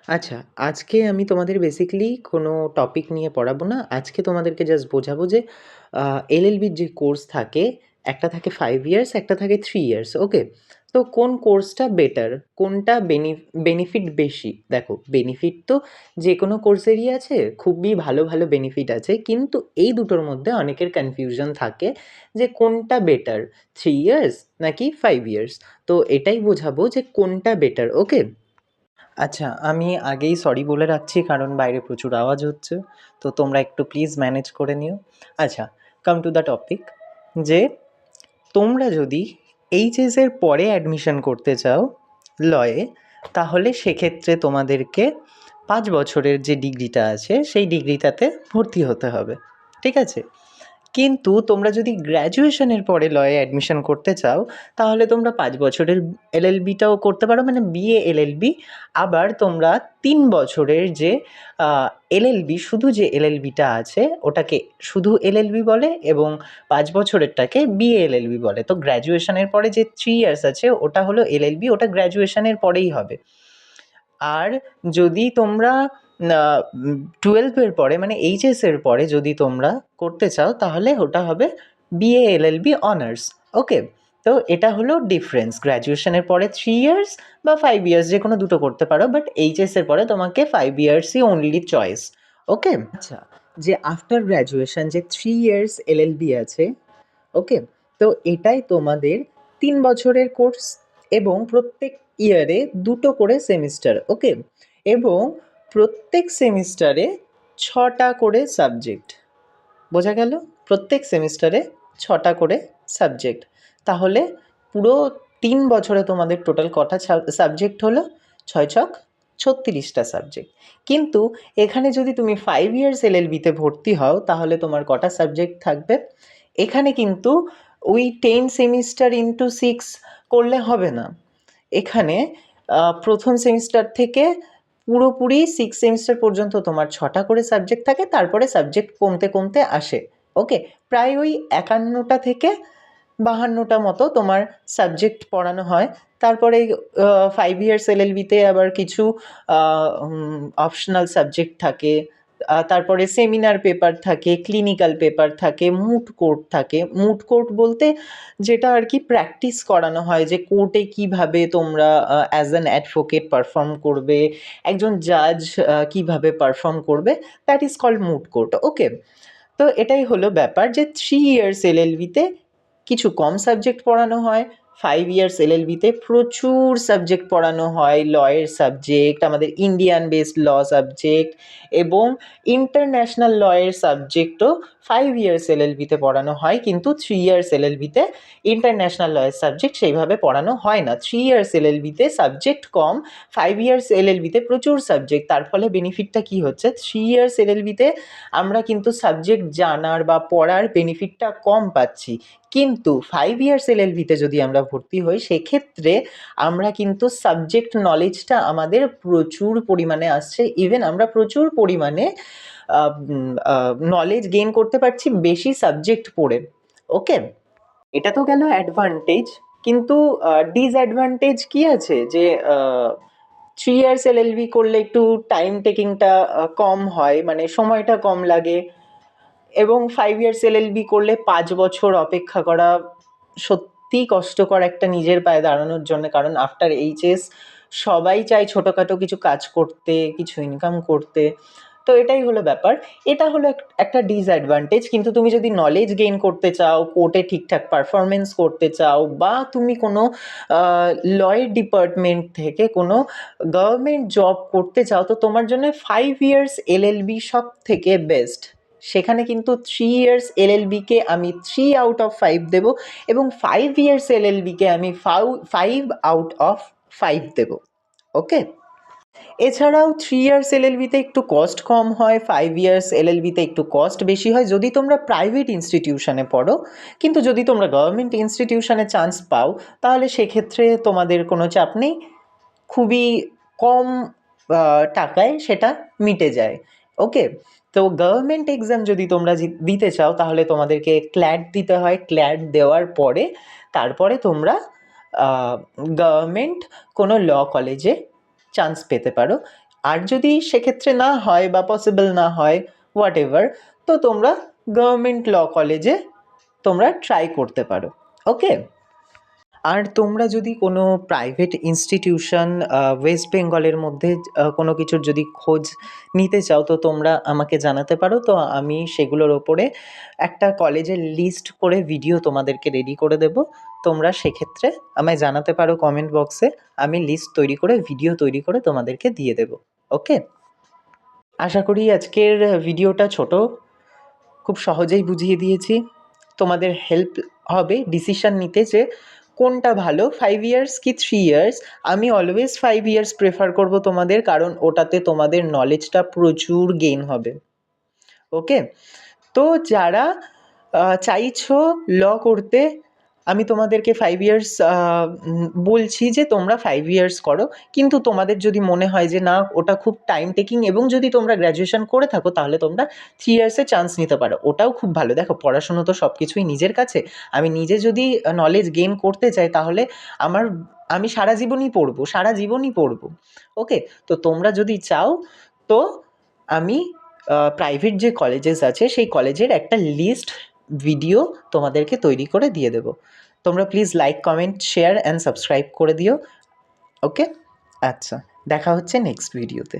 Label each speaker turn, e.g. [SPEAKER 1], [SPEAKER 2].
[SPEAKER 1] আচ্ছা, আজকে আমি তোমাদের বেসিক্যালি কোনো টপিক নিয়ে পড়াবো না। আজকে তোমাদেরকে জাস্ট বোঝাবো যে এলএলবির যে কোর্স থাকে, একটা থাকে 5 ইয়ার্স, একটা থাকে 3 ইয়ার্স, ওকে? তো কোন কোর্সটা বেটার? কোনটা বেনিফিট বেশি? দেখো, বেনিফিট তো যেকোনো কোর্সেরই আছে, খুবই ভালো, ভালো বেনিফিট আছে। কিন্তু এই দুটোর মধ্যে অনেকের কনফিউশন থাকে যে কোনটা বেটার, 3 ইয়ার্স নাকি 5 ইয়ার্স? তো এটাই বোঝাবো যে কোনটা বেটার, ওকে? আচ্ছা, আমি আগেই সরি বলে রাখছি কারণ বাইরে প্রচুর আওয়াজ হচ্ছে। তো তোমরা একটু প্লিজ ম্যানেজ করে নিও। আচ্ছা, কাম টু দ্য টপিক, যে তোমরা যদি এইচএসের পরে অ্যাডমিশন করতে চাও লয়ে, তাহলে সেক্ষেত্রে তোমাদেরকে 5 বছরের যে ডিগ্রিটা আছে সেই ডিগ্রিটাতে ভর্তি হতে হবে। ঠিক আছে? কিন্তু তোমরা যদি গ্র্যাজুয়েশনের পরে লয়ে অ্যাডমিশন করতে চাও, তাহলে তোমরা 5 বছরের এলএলবিটাও করতে পারো, মানে বিএ এলএলবি। আবার তোমরা 3 বছরের যে এলএলবি, শুধু যে এলএলবিটা আছে ওটাকে শুধু এলএলবি বলে, এবং 5 বছরেরটাকে বিএ এলএলবি বলে। তো গ্র্যাজুয়েশনের পরে যে 3 ইয়ার্স আছে ওটা হলো এলএলবি, ওটা গ্র্যাজুয়েশনের পরেই হবে। আর যদি তোমরা 12-এর পরে, মানে এইচএসের পরে যদি তোমরা করতে চাও, তাহলে ওটা হবে বিএ এলএলবি অনার্স, ওকে? তো এটা হলো ডিফারেন্স। গ্র্যাজুয়েশনের পরে 3 ইয়ার্স বা 5 ইয়ার্স যে কোনো দুটো করতে পারো, বাট এইচএসের পরে তোমাকে 5 ইয়ার্সই অনলি চয়েস, ওকে? আচ্ছা, যে আফটার গ্র্যাজুয়েশন যে 3 ইয়ার্স এলএলবি আছে, ওকে, তো এটাই তোমাদের 3 বছরের কোর্স, এবং প্রত্যেক ইয়ারে দুটো করে সেমিস্টার, ওকে? এবং প্রত্যেক সেমিস্টারে 6টা করে সাবজেক্ট। বোঝা গেল? প্রত্যেক সেমিস্টারে 6টা করে সাবজেক্ট। তাহলে পুরো 3 বছরে তোমাদের টোটাল কটা সাবজেক্ট হলো? 6 ছক 36টা সাবজেক্ট। কিন্তু এখানে যদি তুমি 5 ইয়ার্স এলএলবিতে ভর্তি হও, তাহলে তোমার কটা সাবজেক্ট থাকবে? এখানে কিন্তু ওই 10 সেমিস্টার ইন্টু 6 করলে হবে না। এখানে প্রথম সেমিস্টার থেকে পুরোপুরি 6 সেমিস্টার পর্যন্ত তোমার 6টা করে সাবজেক্ট থাকে, তারপরে সাবজেক্ট কমতে কমতে আসে, ওকে? প্রায় ওই 51টা থেকে 52টা মতো তোমার সাবজেক্ট পড়ানো হয়। তারপরে 5 ইয়ার্স এলএলবিতে আবার কিছু অপশনাল সাবজেক্ট থাকে। তারপরে সেমিনার পেপার থাকে, ক্লিনিক্যাল পেপার থাকে, মুট কোর্ট থাকে। মুট কোর্ট বলতে যেটা আর কি প্র্যাকটিস করানো হয়, যে কোর্টে কিভাবে তোমরা অ্যাজ অ্যান অ্যাডভোকেট পারফর্ম করবে, একজন জাজ কিভাবে পারফর্ম করবে, দ্যাট ইজ কল্ড মুট কোর্ট, ওকে? তো এটাই হলো ব্যাপার, যে 3 ইয়ার্স এলএলবিতে কিছু কম সাবজেক্ট পড়ানো হয়, 5 ইয়ার্স এলএলবিতে প্রচুর সাবজেক্ট পড়ানো হয়, লয়ের সাবজেক্ট, আমাদের ইন্ডিয়ান বেসড ল সাবজেক্ট, এবং ইন্টারন্যাশনাল লয়ের সাবজেক্টও 5 ইয়ার্স এলএলবিতে পড়ানো হয়। কিন্তু 3 ইয়ার্স এলএলবিতে ইন্টারন্যাশনাল লয়ের সাবজেক্ট সেইভাবে পড়ানো হয় না। 3 ইয়ার্স এলএলবিতে সাবজেক্ট কম, 5 ইয়ার্স এলএলবিতে প্রচুর সাবজেক্ট। তার ফলে বেনিফিটটা কী হচ্ছে? 3 ইয়ার্স এলএলবিতে আমরা কিন্তু সাবজেক্ট জানার বা পড়ার বেনিফিটটা কম পাচ্ছি। কিন্তু 5 ইয়ার্স এলএলবিতে যদি আমরা ভর্তি হই, সেক্ষেত্রে আমরা কিন্তু সাবজেক্ট নলেজটা আমাদের প্রচুর পরিমাণে আসছে। ইভেন আমরা প্রচুর পরিমাণে নলেজ গেইন করতে পারছি বেশি সাবজেক্ট পড়ে, ওকে? এটা তো গেল অ্যাডভান্টেজ। কিন্তু ডিসঅ্যাডভান্টেজ কি আছে? যে 3 ইয়ার্স এলএলবি করলে একটু টাইম টেকিংটা কম হয়, মানে সময়টা কম লাগে। এবং 5 ইয়ার্স এলএলবি করলে 5 বছর অপেক্ষা করা সত্যিই কষ্টকর একটা নিজের পায়ে দাঁড়ানোর জন্য। কারণ আফটার এইচএস সবাই চায় ছোটোখাটো কিছু কাজ করতে, কিছু ইনকাম করতে। তো এটাই হলো ব্যাপার। এটা হলো একটা ডিসঅ্যাডভান্টেজ। কিন্তু তুমি যদি নলেজ গেইন করতে চাও, কোর্টে ঠিকঠাক পারফরমেন্স করতে চাও, বা তুমি কোনো লয়ের ডিপার্টমেন্ট থেকে কোনো গভর্নমেন্ট জব করতে চাও, তো তোমার জন্য 5 ইয়ার্স এলএলবি সব থেকে বেস্ট। সেখানে কিন্তু 3 ইয়ার্স এলএলবিকে আমি 3 আউট অফ 5 দেবো, এবং 5 ইয়ার্স এলএলবিকে আমি 5 আউট অফ 5 দেবো, ওকে? এছাড়াও 3 ইয়ার্স এলএলবিতে একটু কস্ট কম হয়, 5 ইয়ার্স এলএলবিতে একটু কস্ট বেশি হয় যদি তোমরা প্রাইভেট ইনস্টিটিউশনে পড়ো। কিন্তু যদি তোমরা গভর্নমেন্ট ইনস্টিটিউশনে চান্স পাও, তাহলে সেক্ষেত্রে তোমাদের কোনো চাপ নেই, খুবই কম টাকায় সেটা মিটে যায়, ওকে? তো গভর্নমেন্ট এক্সাম যদি তোমরা দিতে চাও, তাহলে তোমাদেরকে ক্ল্যাট দিতে হয়। ক্ল্যাট দেওয়ার পরে তারপরে তোমরা গভর্নমেন্ট কোনো ল কলেজে চান্স পেতে পারো। আর যদি সেক্ষেত্রে না হয় বা পসিবল না হয় হোয়াট এভার, তো তোমরা গভর্নমেন্ট ল কলেজে তোমরা ট্রাই করতে পারো। ওকে। আর তোমরা যদি কোনো প্রাইভেট ইনস্টিটিউশন ওয়েস্ট বেঙ্গলের মধ্যে কোনো কিছুর যদি খোঁজ নিতে চাও, তো তোমরা আমাকে জানাতে পারো। তো আমি সেগুলোর ওপরে একটা কলেজের লিস্ট করে ভিডিও তোমাদেরকে রেডি করে দেব। তোমরা সেক্ষেত্রে আমায় জানাতে পারো কমেন্ট বক্সে, আমি লিস্ট তৈরি করে ভিডিও তৈরি করে তোমাদেরকে দিয়ে দেব। ওকে। আশা করি আজকের ভিডিওটা ছোট, খুব সহজেই বুঝিয়ে দিয়েছি। তোমাদের হেল্প হবে ডিসিশন নিতে যে কোনটা ভালো, 5 ইয়ার্স কি 3 ইয়ার্স। আমি অলওয়েজ 5 ইয়ার্স প্রেফার করব তোমাদের, কারণ ওটাতে তোমাদের নলেজটা প্রচুর গেইন হবে। ওকে। তো যারা চাইছো ল করতে, আমি তোমাদেরকে 5 ইয়ার্স বলছি যে তোমরা 5 ইয়ার্স করো। কিন্তু তোমাদের যদি মনে হয় যে না ওটা খুব টাইম টেকিং, এবং যদি তোমরা গ্র্যাজুয়েশন করে থাকো, তাহলে তোমরা 3 ইয়ার্সে চান্স নিতে পারো, ওটাও খুব ভালো। দেখো, পড়াশুনো তো সব কিছুই নিজের কাছে। আমি নিজে যদি নলেজ গেইন করতে চাই, তাহলে আমি সারা জীবনই পড়বো, সারা জীবনই পড়বো। ওকে। তো তোমরা যদি চাও, তো আমি প্রাইভেট যে কলেজেস আছে সেই কলেজের একটা লিস্ট ভিডিও তোমাদেরকে তৈরি করে দিয়ে দেবো। তোমরা please like, comment, share and subscribe করে দিও। ওকে। আচ্ছা, দেখা হচ্ছে নেক্সট ভিডিওতে।